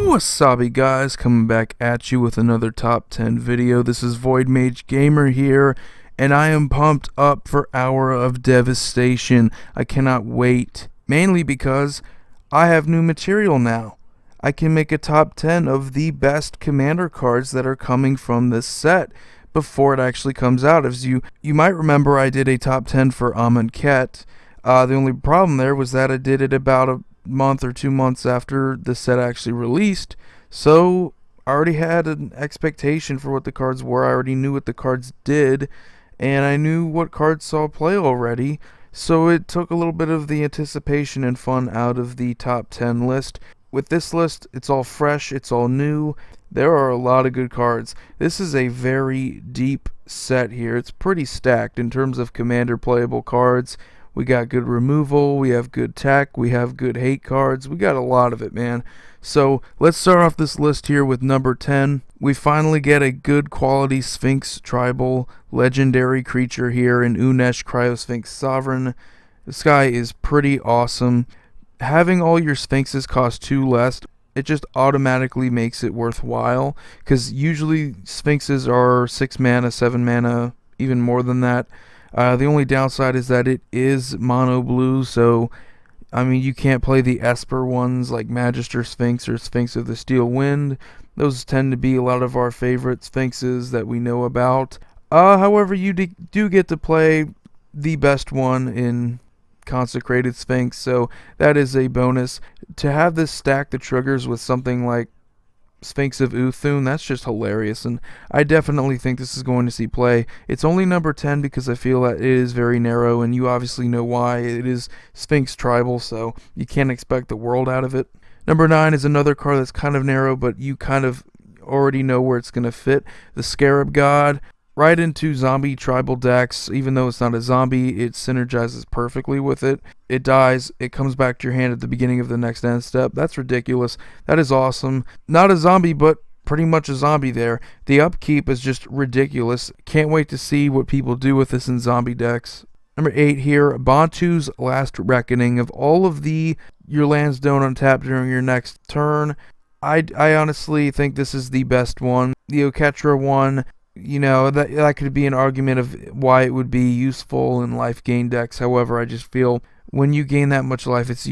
Wasabi guys, coming back at you with another top 10 video. This is Void Mage Gamer here, and I am pumped up for Hour of Devastation. I cannot wait, mainly because I have new material now. I can make a top 10 of the best commander cards that are coming from this set before it actually comes out. As you might remember, I did a top 10 for Amonkhet. The only problem there was that I did it about a month or 2 months after the set actually released, so I already had an expectation for what the cards were. I already knew what the cards did, and I knew what cards saw play already, so it took a little bit of the anticipation and fun out of the top 10 list. With this list, it's all fresh, it's all new. There are a lot of good cards. This is a very deep set here. It's pretty stacked in terms of commander playable cards. We got good removal, we have good tech, we have good hate cards, we got a lot of it, man. So let's start off this list here with number 10. We finally get a good quality Sphinx tribal legendary creature here in Unesh Cryo Sphinx Sovereign. This guy is pretty awesome. Having all your Sphinxes cost 2 less, it just automatically makes it worthwhile, because usually Sphinxes are 6 mana, 7 mana, even more than that. The only downside is that it is mono blue, so I mean you can't play the Esper ones like Magister Sphinx or Sphinx of the Steel Wind. Those tend to be a lot of our favorite Sphinxes that we know about. However, you do get to play the best one in Consecrated Sphinx, so that is a bonus. To have this stack the triggers with something like Sphinx of Uthun, that's just hilarious, and I definitely think this is going to see play. It's only number 10 because I feel that it is very narrow, and you obviously know why. It is Sphinx tribal, so you can't expect the world out of it. Number 9 is another card that's kind of narrow, but you kind of already know where it's going to fit. The Scarab God. Right into zombie tribal decks. Even though it's not a zombie, it synergizes perfectly with it. It dies, it comes back to your hand at the beginning of the next end step. That's ridiculous. That is awesome. Not a zombie, but pretty much a zombie there. The upkeep is just ridiculous. Can't wait to see what people do with this in zombie decks. Number 8 here, Bantu's Last Reckoning. Of all of your lands don't untap during your next turn, I honestly think this is the best one. The Oketra one, you know, that could be an argument of why it would be useful in life gain decks. However, I just feel when you gain that much life, it's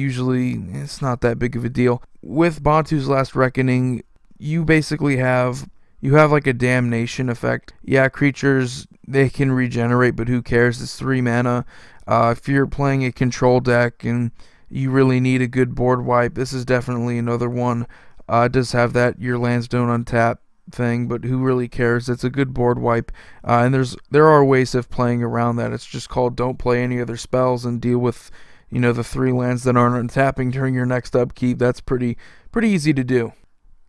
not that big of a deal. With Bantu's Last Reckoning, you basically have like a damnation effect. Yeah, creatures, they can regenerate, but who cares? It's 3 mana. If you're playing a control deck and you really need a good board wipe, this is definitely another one. It does have that your lands don't untap thing, but who really cares? It's a good board wipe, and there are ways of playing around that. It's just called don't play any other spells and deal with, you know, the 3 lands that aren't untapping during your next upkeep. That's pretty easy to do.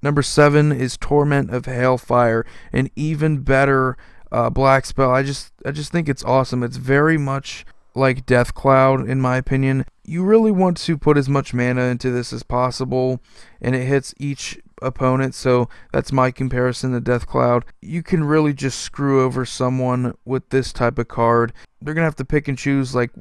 Number 7 is Torment of Hellfire, an even better black spell. I just think it's awesome. It's very much like Death Cloud, in my opinion. You really want to put as much mana into this as possible, and it hits each opponent, so that's my comparison to Death Cloud. You can really just screw over someone with this type of card. They're gonna have to pick and choose, like,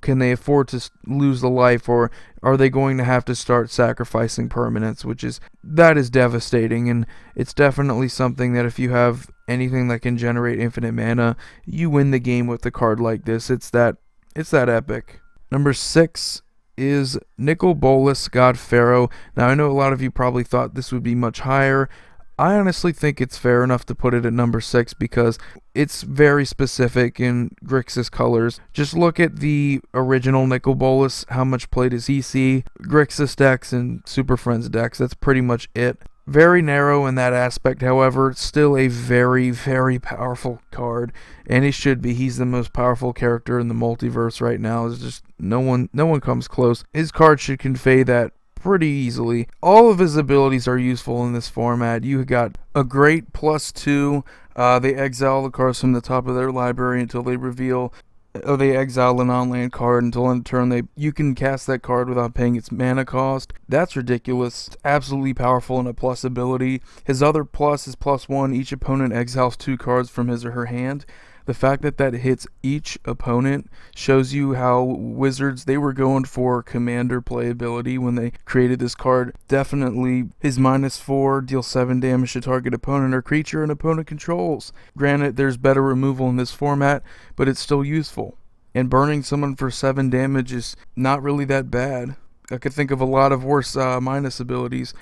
can they afford to lose the life, or are they going to have to start sacrificing permanents, that is devastating. And it's definitely something that if you have anything that can generate infinite mana, you win the game with a card like this. It's that epic. Number 6 is Nicol Bolus, God Pharaoh. Now, I know a lot of you probably thought this would be much higher. I honestly think it's fair enough to put it at number 6 because it's very specific in Grixis colors. Just look at the original Nicol Bolus. How much play does he see? Grixis decks and Super Friends decks. That's pretty much it. Very narrow in that aspect, however, still a very, very powerful card, and he should be. He's the most powerful character in the multiverse right now. There's just no one comes close. His card should convey that pretty easily. All of his abilities are useful in this format. You got a great +2. They exile the cards from the top of their library until they reveal. They exile a non-land card until end of turn. You can cast that card without paying its mana cost. That's ridiculous. It's absolutely powerful in a plus ability. His other plus is +1. Each opponent exiles 2 cards from his or her hand. The fact that that hits each opponent shows you how Wizards, they were going for commander playability when they created this card. Definitely his -4 deals 7 damage to target opponent or creature an opponent controls. Granted, there's better removal in this format, but it's still useful. And burning someone for 7 damage is not really that bad. I could think of a lot of worse minus abilities.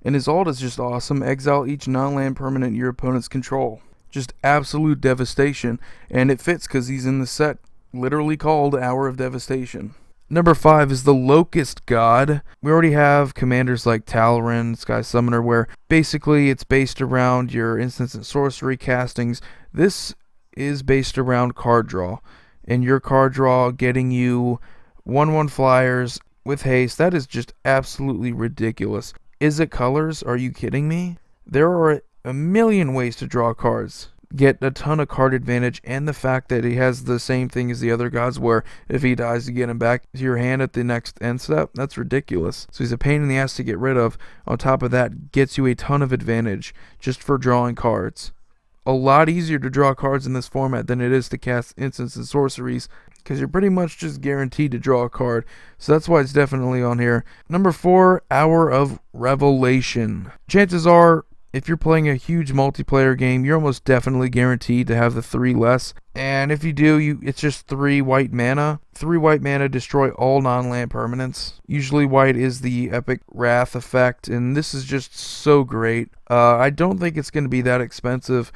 And his ult is just awesome. Exile each non-land permanent your opponent's control. Just absolute devastation. And it fits because he's in the set literally called Hour of Devastation. Number 5 is the Locust God. We already have commanders like Tal'Arin, Sky Summoner, where basically it's based around your instants and sorcery castings. This is based around card draw. And your card draw getting you 1/1 flyers with haste. That is just absolutely ridiculous. Is it colors? Are you kidding me? There are a million ways to draw cards. Get a ton of card advantage, and the fact that he has the same thing as the other gods where if he dies you get him back to your hand at the next end step. That's ridiculous. So he's a pain in the ass to get rid of. On top of that, gets you a ton of advantage just for drawing cards. A lot easier to draw cards in this format than it is to cast instants and sorceries, because you're pretty much just guaranteed to draw a card. So that's why it's definitely on here. Number 4, Hour of Revelation. Chances are, if you're playing a huge multiplayer game, you're almost definitely guaranteed to have the 3 less. And if you do, it's just 3 white mana. 3 white mana destroy all non-land permanents. Usually white is the Epic Wrath effect, and this is just so great. I don't think it's going to be that expensive.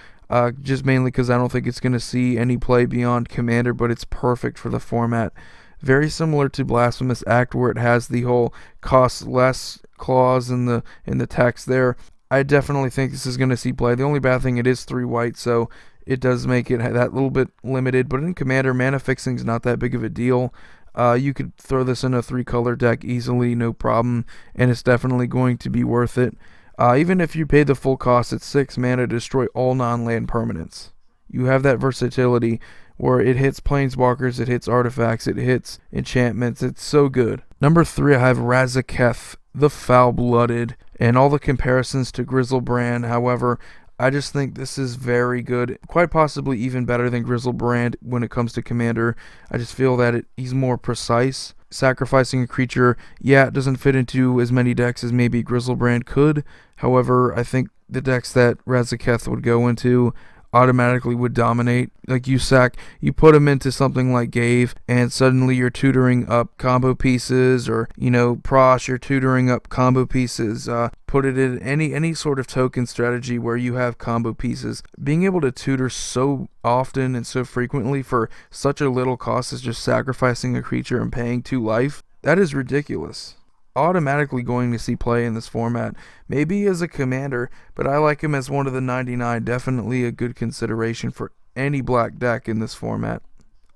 Just mainly because I don't think it's going to see any play beyond Commander, but it's perfect for the format. Very similar to Blasphemous Act, where it has the whole cost less clause in the text there. I definitely think this is going to see play. The only bad thing, it is 3 white, so it does make it that little bit limited. But in Commander, mana fixing is not that big of a deal. You could throw this in a 3-color deck easily, no problem, and it's definitely going to be worth it. Even if you pay the full cost, it's 6 mana to destroy all non-land permanents. You have that versatility where it hits planeswalkers, it hits artifacts, it hits enchantments. It's so good. Number 3, I have Razaketh, the Foul-Blooded, and all the comparisons to Griselbrand. However, I just think this is very good, quite possibly even better than Griselbrand when it comes to Commander. I just feel that he's more precise. Sacrificing a creature, yeah, it doesn't fit into as many decks as maybe Griselbrand could. However, I think the decks that Razaketh would go into automatically would dominate. Like you put him into something like Gave, and suddenly you're tutoring up combo pieces, or Prosh, you're tutoring up combo pieces. Put it in any sort of token strategy where you have combo pieces. Being able to tutor so often and so frequently for such a little cost as just sacrificing a creature and paying 2 life, that is ridiculous. Automatically going to see play in this format. Maybe as a commander, but I like him as one of the 99. Definitely a good consideration for any black deck in this format.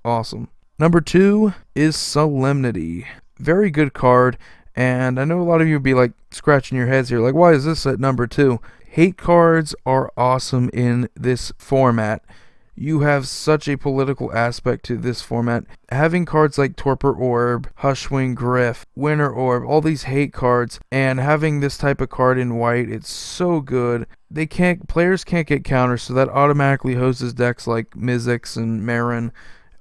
Awesome. Number 2 is Solemnity. Very good card, and I know a lot of you would be like scratching your heads here, like, why is this at number 2? Hate cards are awesome in this format. You have such a political aspect to this format. Having cards like Torpor Orb, Hushwing Gryff, Winter Orb, all these hate cards, and having this type of card in white, it's so good. Players can't get counters, so that automatically hoses decks like Mizzix and Marin,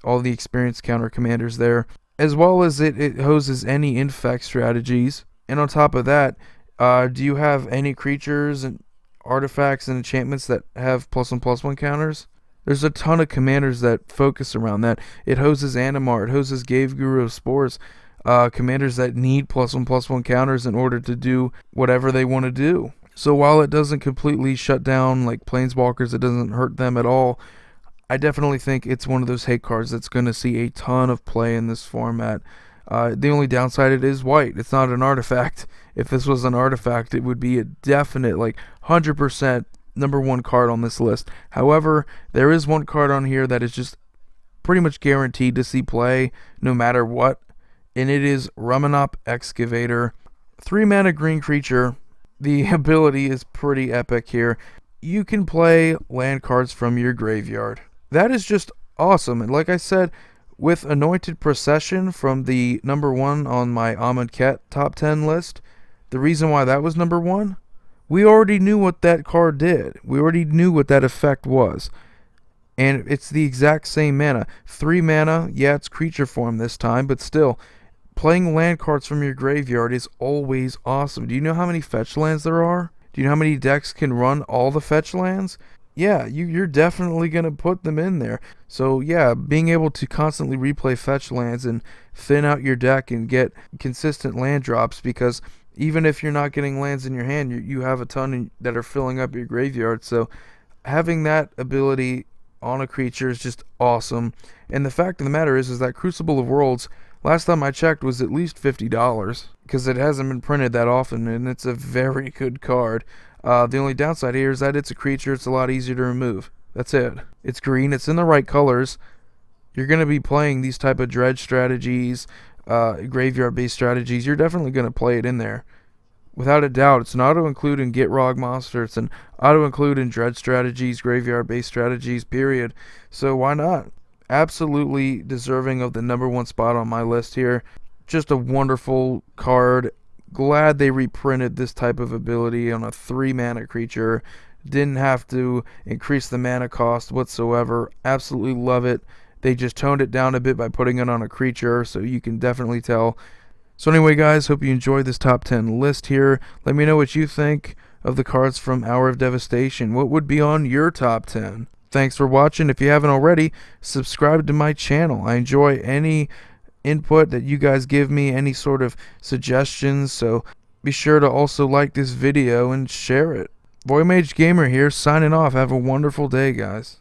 all the experienced counter commanders there, as well as it hoses any infect strategies. And on top of that, do you have any creatures and artifacts and enchantments that have +1/+1 counters? There's a ton of commanders that focus around that. It hoses Animar, it hoses Gave Guru of Spores, commanders that need +1/+1 counters in order to do whatever they want to do. So while it doesn't completely shut down like Planeswalkers, it doesn't hurt them at all. I definitely think it's one of those hate cards that's going to see a ton of play in this format. The only downside, it is white. It's not an artifact. If this was an artifact, it would be a definite, 100% number 1 card on this list. However, there is one card on here that is just pretty much guaranteed to see play no matter what, and it is Ramunap Excavator. 3 mana green creature. The ability is pretty epic here. You can play land cards from your graveyard. That is just awesome. And like I said, with Anointed Procession from the number 1 on my Amonkhet top 10 list, the reason why that was number 1, we already knew what that card did. We already knew what that effect was. And it's the exact same mana. 3 mana, yeah, it's creature form this time, but still, playing land cards from your graveyard is always awesome. Do you know how many fetch lands there are? Do you know how many decks can run all the fetch lands? Yeah, you're definitely going to put them in there. So yeah, being able to constantly replay fetch lands and thin out your deck and get consistent land drops, because even if you're not getting lands in your hand, you have a ton that are filling up your graveyard. So having that ability on a creature is just awesome. And the fact of the matter is that Crucible of Worlds, last time I checked, was at least $50, because it hasn't been printed that often, and it's a very good card. The only downside here is that it's a creature. It's a lot easier to remove. That's it. It's green. It's in the right colors. You're going to be playing these type of dredge strategies, graveyard-based strategies. You're definitely going to play it in there. Without a doubt, it's an auto-include in Get Rog Monster. It's an auto-include in dredge strategies, graveyard-based strategies, period. So why not? Absolutely deserving of the #1 spot on my list here. Just a wonderful card. Glad they reprinted this type of ability on a 3-mana creature. Didn't have to increase the mana cost whatsoever. Absolutely love it. They just toned it down a bit by putting it on a creature, so you can definitely tell. So anyway, guys, hope you enjoyed this top 10 list here. Let me know what you think of the cards from Hour of Devastation. What would be on your top 10? Thanks for watching. If you haven't already, subscribe to my channel. I enjoy any input that you guys give me, any sort of suggestions, so be sure to also like this video and share it. Void Mage Gamer here, signing off. Have a wonderful day, guys.